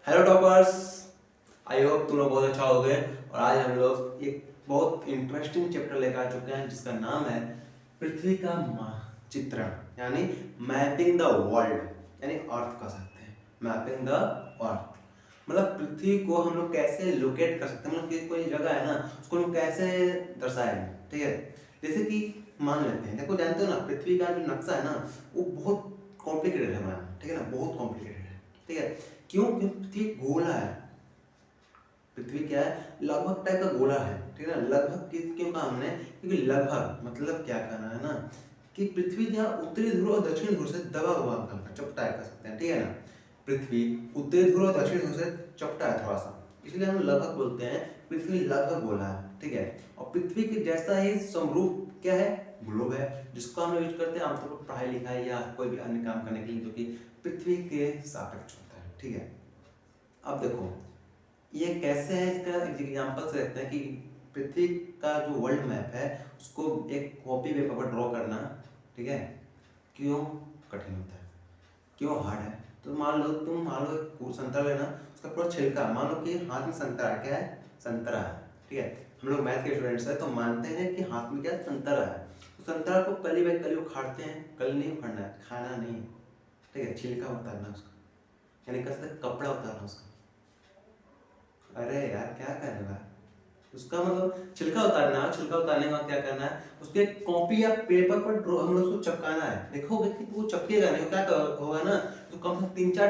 Hello toppers, I hope तुम लोग बहुत अच्छा हो गए। और आज हम लोग एक बहुत इंटरेस्टिंग चैप्टर लेकर आ चुके हैं जिसका नाम है पृथ्वी का चित्रण, यानी मैपिंग द वर्ल्ड, यानी अर्थ कह सकते हैं। मैपिंग द अर्थ मतलब पृथ्वी को हम लोग कैसे लोकेट कर सकते हैं, मतलब कि कोई जगह है ना, उसको हम कैसे दर्शाएंगे। ठीक है, जैसे कि मान लेते हैं, देखो जानते हो ना, पृथ्वी का जो नक्शा है ना वो बहुत कॉम्प्लिकेटेड है बनाना। ठीक है ना, बहुत कॉम्प्लिकेटेड है। ठीक है, क्यों? क्योंकि पृथ्वी गोला है। पृथ्वी क्या है? लगभग टाइप का गोला है। ठीक है ना, लगभग क्यों कहा हमने? क्योंकि लगभग मतलब क्या कहना है ना कि पृथ्वी जहाँ उत्तरी ध्रुव और दक्षिण ध्रुव से दबा हुआ चपटा है, कह सकते हैं। ठीक है ना, पृथ्वी उत्तरी ध्रुव और दक्षिण ध्रुव से चपटा है थोड़ा सा, इसलिए हम लगभग बोलते हैं पृथ्वी लगभग गोला है। ठीक है, और पृथ्वी के जैसा ही समरूप क्या है? ग्लोब है, जिसको हम यूज करते हैं आमतौर पर पढ़ाई लिखाई या कोई भी अन्य काम करने के लिए, जो कि पृथ्वी के सापेक्ष होता है। ठीक है, अब देखो ये कैसे है, इसका एग्जांपल से देखते हैं कि पृथ्वी का जो वर्ल्ड मैप है उसको एक कॉपी पेपर पर ड्रॉ करना, ठीक है, क्यों कठिन होता है, क्यों हार्ड है? तो मान लो एक संतरा लेना, उसका पूरा छिलका, मान लो कि हाथ में संतरा क्या है? संतरा है। ठीक है, हम लोग मैथ के स्टूडेंट्स हैं तो मानते हैं कि हाथ में क्या संतरा है। तो संतरा को कली बाई कली उखाड़ते हैं, कली नहीं उखाड़ना है, खाना नहीं है। ठीक है, छिलका उतारना उसका, यानी कह सकते कपड़ा उतारना उसका। अरे यार क्या कर रहे हो यार? उसका मतलब छिलका उतारना है। छिलका उतारने के बाद क्या करना है? उसके कॉपी या पेपर पर ड्रॉ हम लोग उसको चिपकाना है। देखोगे कि वो चिपकेगा नहीं, क्या होगा ना, तो कम से कम तीन चार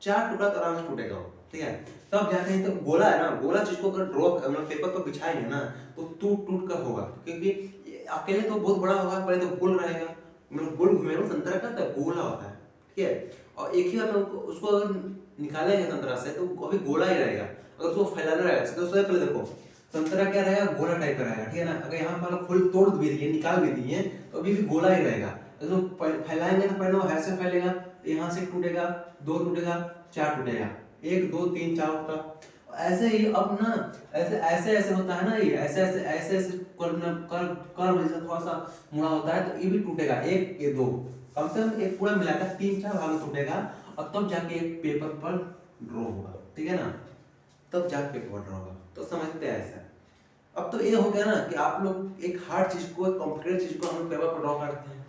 चार टुकड़ा तो आराम से टूटेगा वो। ठीक है, तब जाके तो गोला है ना, गोला चीज को अगर ड्रॉ हम लोग पेपर पर बिछाएंगे ना तो टूट टूट कर होगा, क्योंकि ये अकेले तो बहुत बड़ा होगा, पहले तो गोल रहेगा, मतलब गोल घूमेगा। संतरा का तो गोला होता है। ठीक है, और एक ही बार में उसको अगर निकालेंगे संतरा से तो अभी गोला ही रहेगा। अगर उसको फैलाना रहेगा तो उससे पहले देखो संतरा क्या रहेगा? गोला टाइप का रहेगा। ठीक है ना, अगर यहाँ पर फुल तोड़ भी दिए, निकाल भी दिए तो अभी भी गोला ही रहेगा। अगर फैलाएंगे तो पहले वो ऐसे फैलेगा, यहाँ से टूटेगा, दो टूटेगा, चार टूटेगा, एक दो तीन चार टूटा, ऐसे ही। अब ना ऐसे ऐसे ऐसे होता है ना, ये ऐसे ऐसे ऐसे ऐसे कर्व जैसा थोड़ा सा मुड़ा होता है, तो ये भी टूटेगा, एक ये दो, कम से कम एक पूरा मिलाकर तीन चार भाग में टूटेगा, और तब जाके एक पेपर पर ड्रॉ होगा। ठीक है ना, तब जाके पेपर ड्रॉ होगा। तो समझते हैं ऐसा। अब तो ये हो गया ना कि आप लोग एक हार्ड चीज को, एक कॉम्प्लिकेटेड चीज को हम लोग पेपर पर ड्रॉ करते हैं,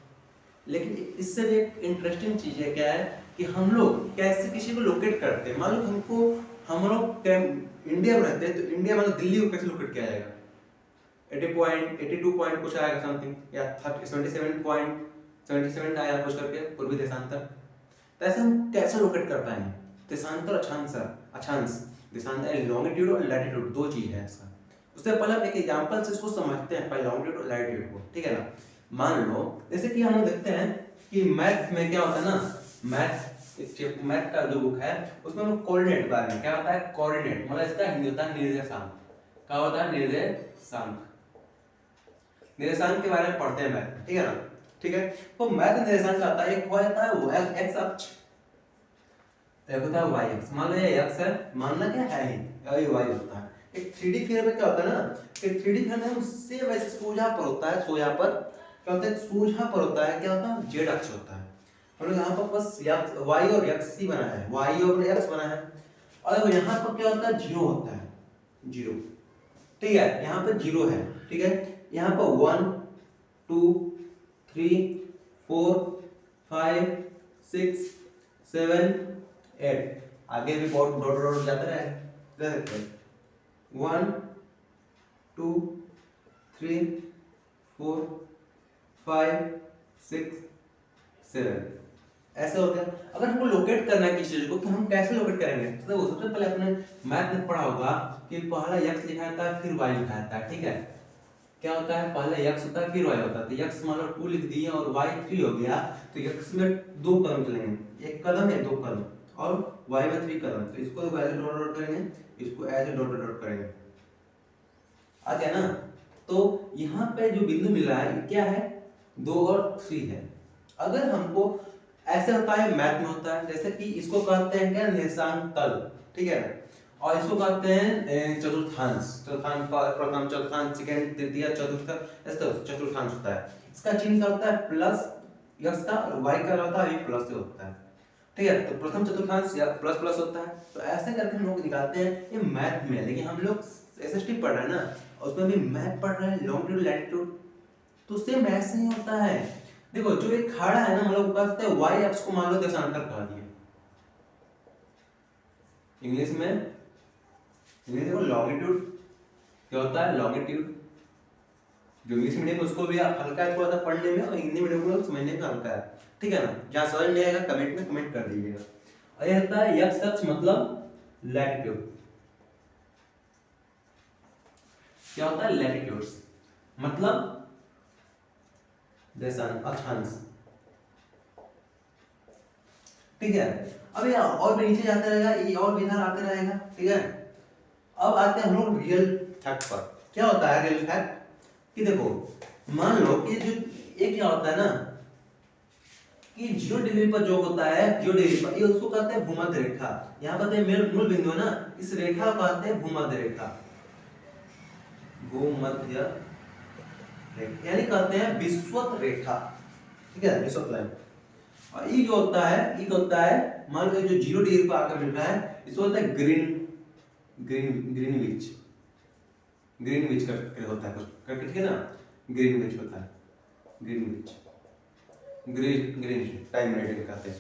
लेकिन इससे भी एक इंटरेस्टिंग चीज है, क्या है कि हम लोग कैसे किसी को लोकेट करते हैं। मान लो हमको, हम लोग इंडिया में रहते हैं तो इंडिया मतलब दिल्ली को कैसे लोकेट किया जाएगा? 80 पॉइंट 82 पॉइंट कुछ आएगा समथिंग, या 77 पॉइंट 77 आएगा कुछ करके पूर्वी देशांतर। तो ऐसे हम कैसे लोकेट कर पाएंगे? देशांतर अक्षांश, अक्षांश देशांतर, लॉन्गिट्यूड और लैटिट्यूड दो चीज है इसका। उससे पहले हम एक एग्जांपल से इसको समझते हैं, पहले लॉन्गिट्यूड और लैटिट्यूड को। ठीक है ना, मान लो जैसे कि हम लोग देखते हैं कि मैथ में क्या होता है ना, मैथ का जो बुक है उसमें हम लोग कोऑर्डिनेट बारे में क्या होता है? कोऑर्डिनेट मतलब इसका हिंदी होता है निर्देशांक। क्या होता है? निर्देशांक। निर्देशांक के बारे में पढ़ते हैं मैथ, ठीक है ना। ठीक है, तो मैथ निर्देशांक आता है, एक हो जाता है वो एक्स अक्ष, एक होता है वाई अक्ष। मान लो ये एक्स है, मानना क्या है ही, ये वाई होता है। एक 3D फिगर में क्या होता है ना कि 3D फिगर में हम सेम ऐसे सोजा पर होता है, सोजा पर क्या होता है? सोजा पर होता है, क्या होता है? जेड अक्ष होता है। हम लोग यहाँ पर बस वाई और एक्स ही बना है, वाई और एक्स बना है। और यहाँ पर क्या होता है? जीरो होता है, जीरो। ठीक है, यहाँ पे जीरो है। ठीक है, यहाँ पर 1 2 3 4 5 6 7 8, आगे भी बहुत डॉट डॉट जाते रहे, देख सकते हैं 1 2 3 4 5 6 7, ऐसे हो गया। अगर हमको लोकेट करना है किसी चीज को तो हम कैसे लोकेट करेंगे? तो सबसे पहले अपने मैथ में पढ़ा होगा कि पहला x लिखा जाता है फिर y लिखा जाता है। ठीक है, क्या होता है? पहले x होता है फिर y होता है। तो x मान लो 2 लिख दिए और y 3 हो गया, तो x में दो कदम चलेंगे, एक कदम या दो कदम, और y में 3 कदम। तो इसको ऐसे डॉट डॉट करेंगे, इसको ऐसे डॉट डॉट करेंगे, आ गया ना। तो यहाँ पे जो बिंदु मिल रहा है क्या है? 2 और 3 है। अगर हमको ऐसे होता है, मैथ में होता है, जैसे कि इसको कहते हैं क्या? निर्देशांक तल। ठीक है, और इसको कहते हैं चतुर्थांश। चतुर्थांश, प्रथम चतुर्थांश, सेकंड तृतीय चतुर्थ, ऐसे चतुर्थांश होता है। इसका चिन्ह क्या होता है? प्लस, x का और y का होता है प्लस से होता है। ठीक है। तो प्रथम चतुर्थांश या प्लस प्लस होता है, तो ऐसे करके हम लोग निकालते हैं। ये मैथ में, लेकिन हम लोग एसएसटी पढ़ रहे हैं ना, उसमें भी मैथ पढ़ रहे हैं, लॉन्गिट्यूड लैटिट्यूड, तो सेम ऐसे ही होता है। देखो जो एक खाड़ा है ना, हम लोग कहते हैं वाई एक्स को मान लो देशांतर कहा दिया इंग्लिश में। देखो लॉन्गिट्यूड क्या होता है, लॉन्गिट्यूड जो इंग्लिश मीडियम है उसको भी हल्का है थोड़ा सा पढ़ने में, और हिंदी मीडियम को समझने में हल्का है, ठीक है ना। जहाँ समझ नहीं आएगा कमेंट में कमेंट कर दीजिएगा। और ये होता है एक्स अक्ष मतलब लैटिट्यूड। क्या होता है, लैटिट्यूड्स मतलब देशांत अक्षांश, ठीक है। अब ये और भी नीचे जाता रहेगा, ये और भी इधर आते रहेगा, ठीक है। अब आते हैं हम लोग रियल फैक्ट पर। क्या होता है रियल फैक्ट कि देखो मान लो कि जो एक क्या होता है ना कि 0 डिग्री पर जो होता है, 0 डिग्री पर, ये उसको कहते हैं भूमध्य रेखा। यहाँ पर मूल बिंदु है ना, इस रेखा को कहते हैं भूमध्य रेखा, भूमध्य रेखा यानी कहते हैं विषुवत रेखा, ठीक है, विषुवत लाइन। और ये जो होता है, ये होता है मान लो जो 0 डिग्री पर आकर मिल रहा है, इसको होता है ग्रीनविच करके होता है, करके, ठीक है ना, ग्रीनविच होता है, ग्रीनविच ग्रीन टाइम रेटिंग कहते हैं,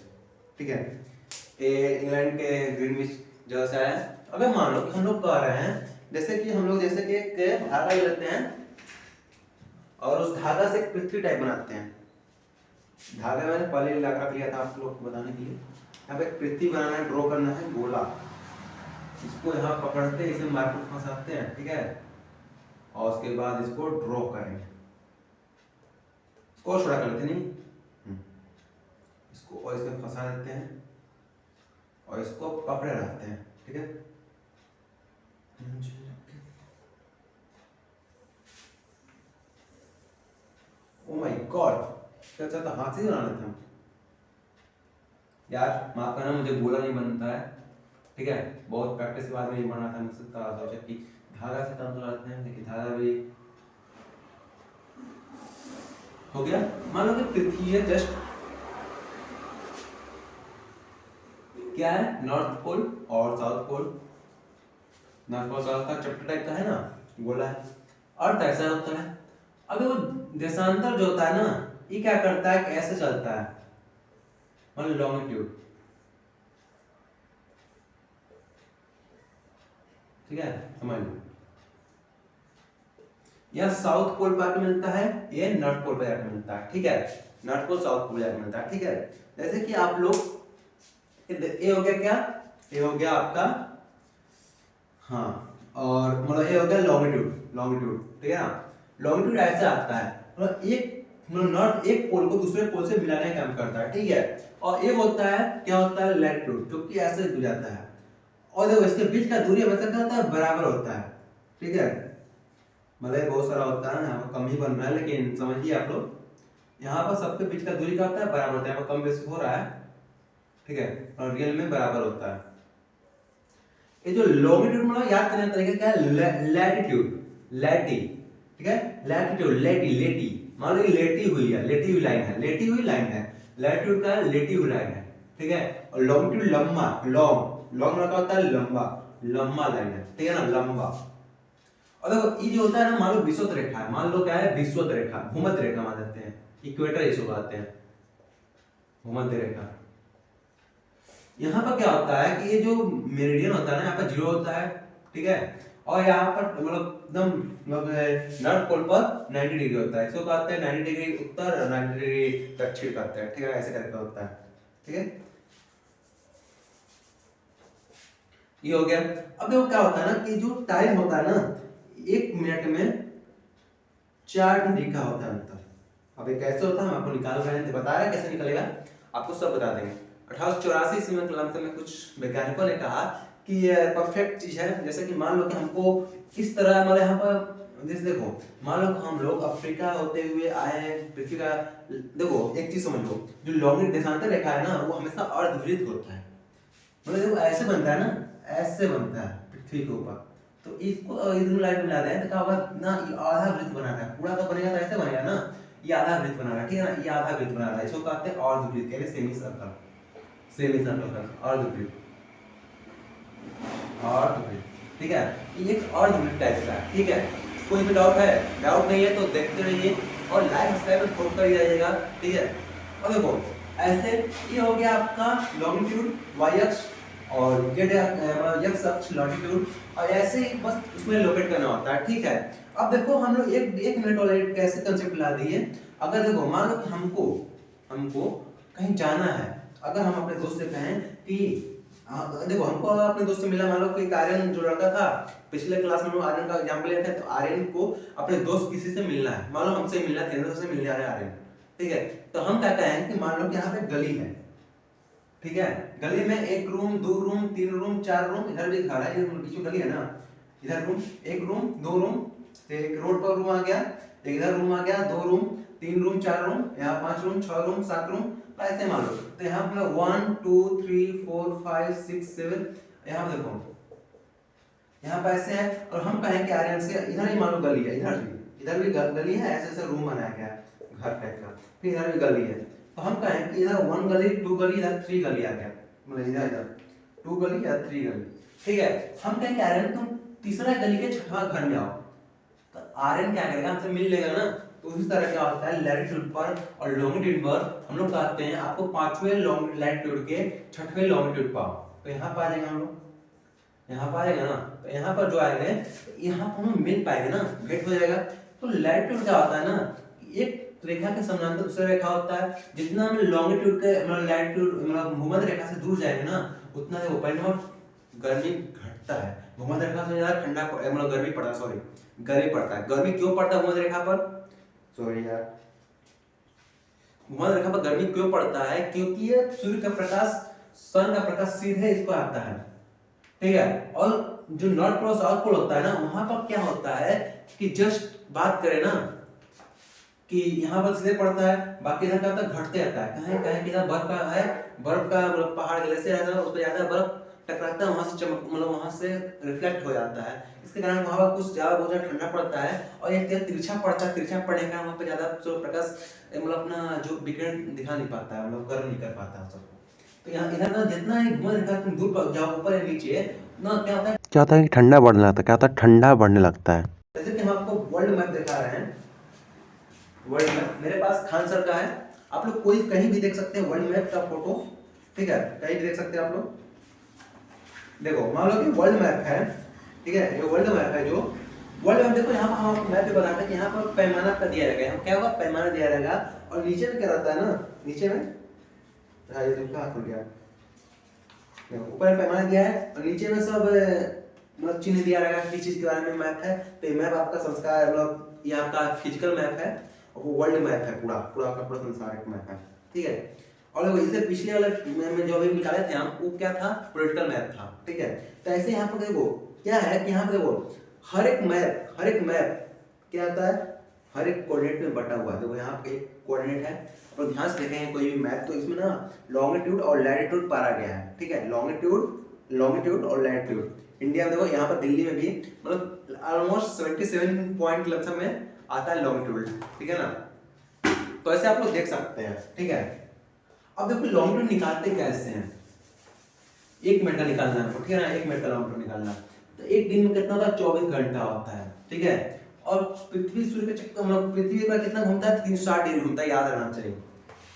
ठीक है। ये इंग्लैंड के ग्रीनविच जगह से आया है। अगर मान लो कि हम लोग कह रहे हैं जैसे कि हम लोग जैसे कि एक धागा लेते हैं और उस धागा से एक पृथ्वी टाइप बनाते हैं। धागा मैंने पहले रख लिया था आप लोग को बताने के लिए। यहाँ पे एक पृथ्वी बनाना है, ड्रॉ करना है गोला, इसको यहाँ पकड़ते इसे मार्कर फंसाते हैं, ठीक है, और उसके बाद इसको ड्रॉ करेंगे, इसको छोड़ा कर लेते नहीं, इसको और इसमें फंसा देते हैं और इसको पकड़े रहते हैं, ठीक है। ओ माय गॉड, क्या चाहता हाथ से बना लेते हम यार, माफ करना मुझे गोला नहीं बनता है, ठीक है। बहुत प्रैक्टिस के बाद में बना था, मुझसे सोचा कि धागा से काम चलाते हैं, लेकिन धागा भी हो गया। मान लो कि पृथ्वी है जस्ट क्या है, नॉर्थ पोल और south pole, north pole south का चैप्टर टाइप का है ना, गोला है। अर्थ ऐसा होता है। अगर वो देशांतर जो होता है ना, ये क्या करता है, कैसे चलता है, मतलब लॉन्गिट्यूड, ठीक है, समझ लो। यह साउथ पोल पर आके मिलता है, ये नॉर्थ पोल पर आके मिलता है, ठीक है, नॉर्थ पोल साउथ पोल आके मिलता है, ठीक है। जैसे कि आप लोग ये हो गया क्या, ये हो गया आपका, हाँ, और मतलब ये हो गया लॉन्गिट्यूड, ठीक है ना। लॉन्गिट्यूड ऐसे आता है, मतलब नॉर्थ एक पोल को दूसरे पोल से मिलाने का काम करता है, ठीक है। और ये होता है क्या होता है, लैटिट्यूड, जो कि ऐसे हो जाता है। और देखो इसके बीच का दूरी हमेशा क्या होता है, बराबर होता है, ठीक है। मतलब बहुत सारा होता है, यहाँ पर कम ही बन रहा है, लेकिन समझिए आप लोग, यहाँ पर सबके बीच का दूरी क्या होता है, बराबर होता है। यहाँ पर कम बेसी हो रहा है, ठीक है, और रियल में बराबर होता है। ये जो लॉन्गिट्यूड मतलब याद करने का तरीका क्या है, लैटिट्यूड, लैटी, ठीक है, लैटिट्यूड, लेटी, मान लो ये लेटी हुई है, लेटी हुई लाइन है, लेटी हुई लाइन है, लैटिट्यूड का लेटी हुई लाइन है, ठीक है। और लॉन्गिट्यूड लंबा, लॉन्ग मतलब होता है लंबा, लंबा लाइन है, ठीक है ना, लंबा। और देखो ये जो होता है ना, मान लो विषुवत रेखा है, मान लो क्या है, विषुवत रेखा, भूमध्य रेखा मान लेते हैं, इक्वेटर इसको कहते हैं, भूमध्य रेखा। यहाँ पर क्या होता है कि ये जो मेरिडियन होता है ना, यहाँ पर 0 होता है, ठीक है, और यहाँ पर मतलब एकदम मतलब नॉर्थ पोल पर 90 डिग्री होता है, इसको कहते हैं 90 डिग्री उत्तर और 90 डिग्री दक्षिण कहते हैं, ठीक है, ऐसे करके होता है, ठीक है। ये हो गया। अब देखो क्या होता है ना कि जो टाइम होता है ना, 1 मिनट में 4 डिग्री का होता है अंतर। अब ये कैसे होता है, हम आपको निकाल रहे हैं, बता रहे हैं कैसे निकलेगा, आपको सब बता देंगे। 1884 ईस्वी में कुछ वैज्ञानिकों ने कहा कि ये परफेक्ट चीज है। जैसे कि मान लो कि हमको किस तरह, मतलब यहाँ पर जैसे देखो, मान लो कि हम लोग अफ्रीका होते हुए आए हैं पृथ्वी का, देखो एक चीज समझ लो, जो लॉन्गिट्यूड देशांतर रेखा है ना, वो हमेशा अर्धवृत्त होता है, मतलब देखो ऐसे बनता है ना, ऐसे बनता है पृथ्वी के ऊपर, तो इसको इधर लाइन मिला दें तो क्या होगा ना, ये आधा वृत्त बना रहा है, पूरा का बनेगा तो ऐसे बनेगा ना, ये आधा वृत्त बना रहा है, ठीक है ना, ये आधा वृत्त बना रहा है, इसको कहते हैं अर्धवृत्त, यानी सेमी सर्कल, सेमी सर्कल अर्धवृत्त, अर्धवृत्त, ठीक है, ये एक अर्धवृत्त टाइप का है, ठीक है। कोई भी डाउट है? डाउट नहीं है तो देखते रहिए और लाइक सब्सक्राइब फॉलो कर जाइएगा, ठीक है। और देखो ऐसे ये हो गया आपका लॉन्गिट्यूड वाई अक्ष और जेड एक्स अक्ष लॉन्गिट्यूड, और ऐसे ही बस उसमें लोकेट करना होता है, ठीक है। अब देखो हम लोग एक मिनट वाले कैसे कंसेप्ट ला दिए। अगर देखो मान लो कि हमको हमको कहीं जाना है, अगर हम अपने दोस्त से कहें कि देखो हमको अपने दोस्त से मिलना, मान लो कि आर्यन जो लड़का था पिछले क्लास में हम लोग आर्यन का एग्जांपल लेते हैं, तो आर्यन को अपने दोस्त किसी से मिलना है, मान लो हमसे मिलना है, तेंदुलकर से मिलने आ रहे हैं आर्यन, ठीक है। तो हम क्या कहें कि मान लो कि यहाँ पे गली है, ठीक है, गली में एक रूम, दो रूम, तीन रूम, चार रूम, इधर भी घर है, ये बीच में गली है ना, इधर रूम, एक रूम, दो रूम, एक रोड पर रूम आ गया, एक इधर रूम आ गया, दो रूम, तीन रूम, चार रूम, यहाँ पांच रूम, छह रूम, सात रूम, ऐसे मान लो। तो यहाँ पर 1 2 3 4 5 6 7, यहाँ पे देखो यहाँ पे ऐसे है, और हम कहें कि आर्यन से इधर ही मान लो गली है, इधर भी गली है, ऐसे ऐसे रूम बनाया गया है घर टाइप का, फिर इधर भी गली है, तो हम कहें कि इधर 1 गली, 2 गली, इधर 3 गली आ गया, मतलब इधर 2 गली या 3 गली, ठीक है। हम कहें कि आर्यन तुम तीसरा गली के छठवां घर में आओ, तो आर्यन क्या करेगा, हमसे मिल लेगा ना। तो उसी तरह क्या होता है लैटिट्यूड पर और लॉन्गिट्यूड पर हम लोग कहते हैं आपको पांचवें लैटिट्यूड के छठवें लॉन्गिट्यूड पर, तो यहाँ पर आ जाएंगे हम लोग, यहाँ पर आएगा ना, तो यहाँ पर जो आएंगे यहाँ पर हम मिल पाएंगे ना, भेंट हो जाएगा। तो लैटिट्यूड क्या होता है ना, एक रेखा के समानांतर दूसरा रेखा होता है, जितना हम लॉन्गिट्यूड के मतलब लैटिट्यूड मतलब भूमध्य रेखा से दूर जाएंगे ना, उतना देखो परिणाम गर्मी घटता है, भूमध्य रेखा से ज्यादा ठंडा मतलब गर्मी पड़ता है, सॉरी गर्मी पड़ता है। गर्मी क्यों पड़ता है भूमध्य रेखा पर, सॉरी यार, भूमध्य रेखा पर गर्मी क्यों पड़ता है, क्योंकि ये सूर्य का प्रकाश, सन का प्रकाश सीधे इस पर आता है, ठीक है। और जो नॉर्थ पोल साउथ पोल होता है ना, वहां पर क्या होता है कि जस्ट बात करें ना कि यहाँ पर सीधे पड़ता है, बाकी इधर क्या होता है घटते रहता है, कहीं कहीं किधर बर्फ का है, बर्फ का मतलब पहाड़ ग्लेशियर रहता है, उस पर ज्यादा बर्फ टकराता है, वहां से चमक मतलब वहां से रिफ्लेक्ट हो जाता है, इसके कारण वहां पर कुछ ज्यादा बहुत ज्यादा ठंडा पड़ता है, और ये तिरछा पड़ता है, तिरछा पड़ने के कारण वहां पे ज्यादा सूर्य प्रकाश मतलब अपना जो विकिरण दिखा नहीं पाता है, मतलब गर्म नहीं कर पाता है सबको। तो यहाँ इधर ना जितना ही घूमर रेखा तुम दूर जाओ ऊपर या नीचे ना, क्या होता है कि ठंडा बढ़ने लगता है, क्या होता है ठंडा बढ़ने लगता है। जैसे कि हम आपको वर्ल्ड मैप दिखा रहे हैं, वर्ल्ड मैप मेरे पास खान सर का है, आप लोग कोई कहीं भी देख सकते हैं वर्ल्ड मैप का फोटो, ठीक है, कहीं भी देख सकते हैं आप लोग। देखो मान लो कि वर्ल्ड मैप है, ठीक है, ये वर्ल्ड मैप है, जो वर्ल्ड मैप देखो यहाँ पर हम आपको मैप पे बताते हैं कि यहाँ पर पैमाना का दिया रहेगा, क्या होगा पैमाना दिया रहेगा, और नीचे में क्या रहता है ना, नीचे में हाँ ये देखो कहाँ खुल गया, ऊपर पैमाना दिया है और नीचे में सब मतलब चिन्ह दिया रहेगा किस चीज के बारे में मैप है। तो ये मैप आपका संस्कार मतलब ये आपका फिजिकल मैप है, और वो वर्ल्ड मैप है, पूरा पूरा का पूरा संसार एक मैप है, ठीक है। और देखो इससे पिछले वाले में जो अभी निकाले थे हम, वो क्या था पॉलिटिकल मैप था, ठीक है। तो ऐसे यहाँ पर देखो क्या है कि यहाँ पर देखो हर एक मैप क्या होता है, हर एक कोऑर्डिनेट में बटा हुआ है, देखो यहाँ पे एक कोऑर्डिनेट है, और ध्यान से देखेंगे कोई भी मैप तो इसमें ना लॉन्गिट्यूड और लैटिट्यूड पारा गया है, ठीक है, लॉन्गिट्यूड और लैटिट्यूड। इंडिया में देखो यहाँ पर दिल्ली में भी मतलब ऑलमोस्ट 77 पॉइंट लमसम में आता है लॉन्गिट्यूड, ठीक है ना। तो ऐसे आप लोग देख सकते हैं, ठीक है। अब देखो लॉन्गिट्यूड निकालते कैसे हैं, एक मिनट का निकालना है, ठीक है ना, एक मिनट का लॉन्गिट्यूड निकालना, तो एक दिन में कितना होता है 24 घंटा होता है, ठीक है। और पृथ्वी सूर्य के चक्कर मतलब पृथ्वी पर कितना घूमता है 360 डिग्री घूमता है, याद रखना चाहिए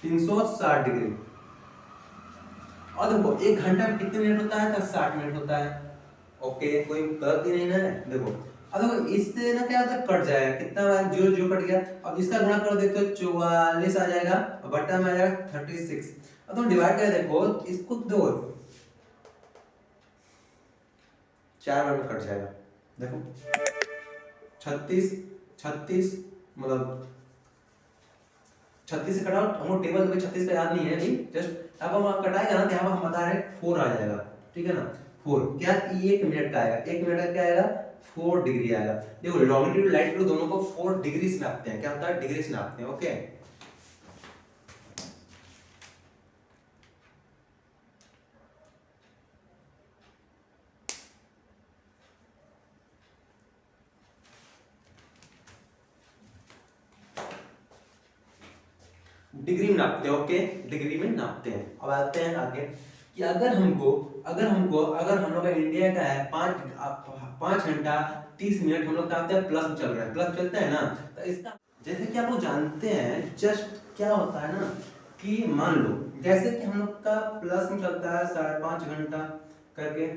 360 डिग्री। और देखो एक घंटा में कितने मिनट होता है, तो 60 मिनट होता है, ओके कोई गलती नहीं ना है। देखो अब देखो इससे ना क्या होता है कट जाएगा, कितना बार जीरो जीरो कट गया, अब इसका गुणा करो देखो 44 आ जाएगा, और बट्टा में आ जाएगा 36। अब तुम डिवाइड कर देखो इसको, दो 4 बार में कट जाएगा, देखो 36 36 मतलब 36 से कटा, हमको टेबल में 36 का याद नहीं है अभी, जस्ट अब हम कटाएगा ना तो यहाँ पर हम बता रहे हैं 4 आ जाएगा, ठीक है ना। 4 क्या, एक मिनट का आएगा, एक मिनट का क्या आएगा 4 डिग्री आएगा। देखो लॉन्गिट्यूड लैटिट्यूड दोनों को 4 डिग्री से नापते हैं, क्या होता है डिग्री से नापते हैं, ओके। डिग्री में नापते हैं, ओके, डिग्री में नापते हैं। अब आते हैं आगे कि अगर हम लोग का इंडिया का है 5 घंटा 30 मिनट, हम लोग नापते हैं प्लस में चल रहा है, प्लस चलता है ना, तो इसका जैसे कि आप लोग जानते हैं जस्ट क्या होता है ना कि मान लो जैसे कि हम लोग का प्लस में चलता है 5.5 घंटा करके,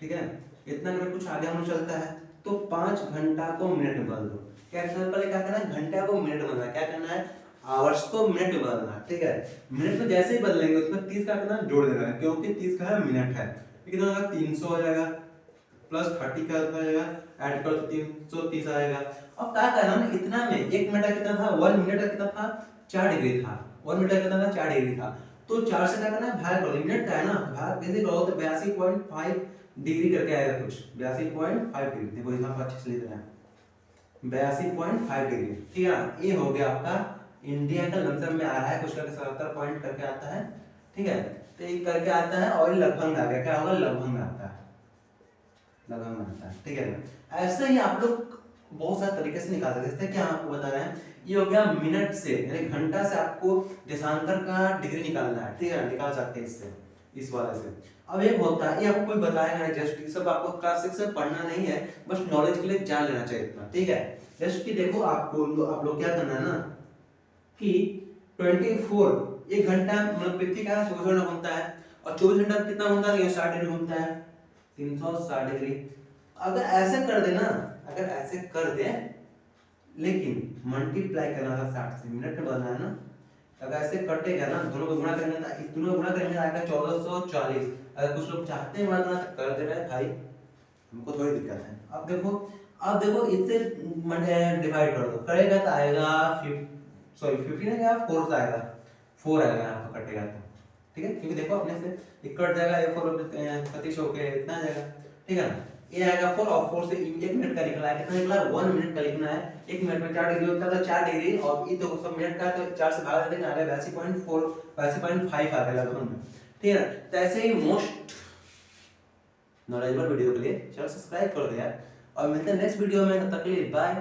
ठीक है, इतना अगर कुछ आगे हम लोग चलता है तो 5 घंटा को मिनट में बदल दो। क्या पहले क्या करना है, घंटा को मिनट में बदलना है, क्या करना है, आवर्स को मिनट में बदलना है, ठीक है। मिनट में जैसे ही बदलेंगे उसमें 30 का कितना जोड़ देना है, क्योंकि 30 का है मिनट है, कितना होगा 300 हो जाएगा, प्लस 30 का हो जाएगा, ऐड करो तो 330 आएगा। अब क्या करना है, इतना में 1 मिनट का कितना था, 1 मिनट का कितना था, 4 डिग्री था, 1 मिनट का कितना था, 4 डिग्री था, तो 4 से क्या करना है, भाग करो, मिनट का है ना, भाग कैसे करो तो 82.5 डिग्री करके आएगा कुछ, 82.5 डिग्री, देखो यहाँ पर अच्छे से लिख रहे हैं 82.5 डिग्री, ठीक है। ये हो गया आपका इंडिया का लमसम में आ रहा है, कुछ करके 77 पॉइंट करके आता है, ठीक है, तो ये करके आता है और लगभग आ गया, क्या होगा, लगभग में आता है, लगभग में आता है, ठीक है ना। ऐसे ही आप लोग बहुत सारे तरीके से निकाल सकते हैं, जैसे कि हम आपको बता रहे हैं ये हो गया मिनट से, यानी घंटा से आपको देशांतर का डिग्री निकालना है, ठीक है, निकाल सकते हैं इससे, इस वाले से। अब एक होता है, ये आपको कोई बताएगा नहीं, जस्ट ये सब आपको क्लास 6 से पढ़ना नहीं है, बस नॉलेज के लिए जान लेना चाहिए इतना, ठीक है। जस्ट कि देखो आप लोग क्या करना है ना कि 24 एक घंटा मतलब पृथ्वी का 24 घंटा घूमता है, और 24 घंटा कितना घूमता है, 60 डिग्री घूमता है, 360 डिग्री। अगर ऐसे कर देना, अगर ऐसे कर दे, लेकिन मल्टीप्लाई करना था 60 से, मिनट में बदलना है ना, अगर ऐसे कटेगा ना, दोनों को गुणा करेंगे तो इस दोनों को गुणा करेंगे आएगा 1440। अगर कुछ लोग चाहते हैं गुणा करना तो कर दे रहे हैं भाई, हमको थोड़ी दिक्कत है। अब देखो इससे डिवाइड कर दो, करेगा तो आएगा 15 आएगा, 4 से आएगा, 4 आएगा यहाँ पर कटेगा तो, ठीक है, क्योंकि देखो अपने से एक कट जाएगा, ये 4 35 होके इतना आ जाएगा, ठीक है ना। ये आएगा 4 और 4 से 1 मिनट का निकला है, कितना निकला है, 1 मिनट का लिखना है, 1 मिनट में 4 डिग्री होता है तो 4 डिग्री, और ये तो सब मिनट का तो 4 से भाग देंगे, आ गया 82.4 82.5 आ गया लगभग में, ठीक है। तो ऐसे ही मोस्ट नॉलेजेबल वीडियो के लिए चैनल सब्सक्राइब कर दो यार, और मिलते हैं नेक्स्ट वीडियो में, तब तक के लिए बाय।